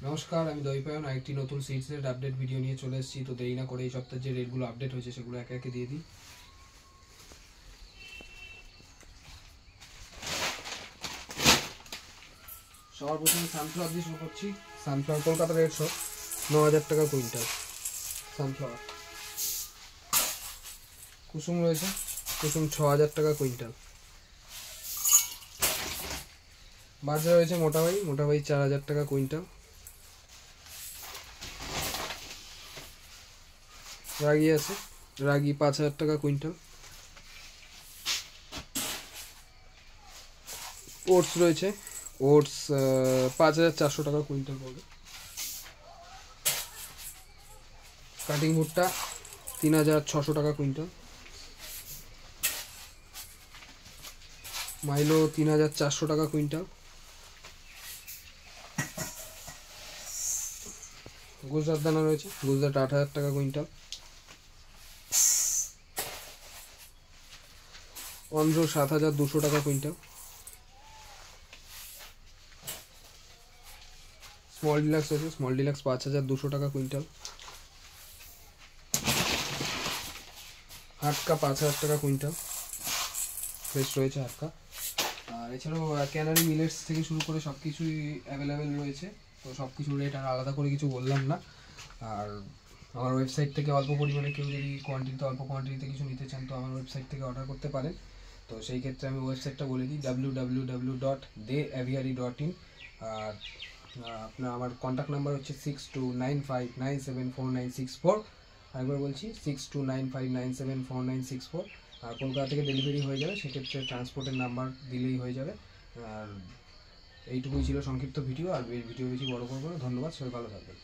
নমস্কার, আমি দৈপায়ন আরেকটি নতুন সিডসের আপডেট ভিডিও নিয়ে চলে এসেছি। তো দেরি না করে এই সপ্তাহে যে রেটগুলো আপডেট হয়েছে সেগুলো একে একে দিয়ে দিই। সবার প্রথমে সানফ্লাওয়ার দিয়ে শুরু করছি। সানফ্লাওয়ার কলকাতার রেট 9,000 টাকা কুইন্টাল। সানফ্লাওয়ার কুসুম রয়েছে, কুসুম 6,000 টাকা কুইন্টাল। বাজরা রয়েছে মোটাবাই, মোটাবাই 4,000 টাকা কুইন্টাল। রাগি আছে, রাগি 5,000 টাকা কুইন্টাল। ওটস রয়েছে, ওটস 5,400 টাকা কুইন্টাল পড়বে। কাটিং ভুট্টা 3,600 টাকা কুইন্টাল। মাইলো 3,400 টাকা কুইন্টাল। গুজরাট দানা রয়েছে, গুজরাট 8,000 টাকা কুইন্টাল। অন্ধ্র 7,200 টাকা কুইন্টাল। স্মল ডিলাক্স রয়েছে, স্মল ডিলাক্স 5,200 টাকা কুইন্টাল। হাটকা 5,000 টাকা কুইন্টাল, ফ্রেশ রয়েছে হাটকা। আর এছাড়াও ক্যানারি মিলেটস থেকে শুরু করে সব কিছুই অ্যাভেলেবেল রয়েছে। তো সব কিছুর রেট আর আলাদা করে কিছু বললাম না। আর আমার ওয়েবসাইট থেকে অল্প পরিমাণে কেউ যদি অল্প কোয়ান্টিটিতে কিছু নিতে চান তো আমার ওয়েবসাইট থেকে অর্ডার করতে পারেন। তো সেই ক্ষেত্রে আমি ওয়েবসাইটটা বলে দিই www.deaviary.in। আর আমার কন্ট্যাক্ট নাম্বার হচ্ছে 6295974964। আরেকবার বলছি 6295974964। আর কলকাতা থেকে ডেলিভারি হয়ে যাবে, সেক্ষেত্রে ট্রান্সপোর্টের নাম্বার দিলেই হয়ে যাবে। আর এইটুকুই ছিল সংক্ষিপ্ত ভিডিও, আর ভিডিও বেশি বড় করবো না। ধন্যবাদ, সবাই ভালো থাকবেন।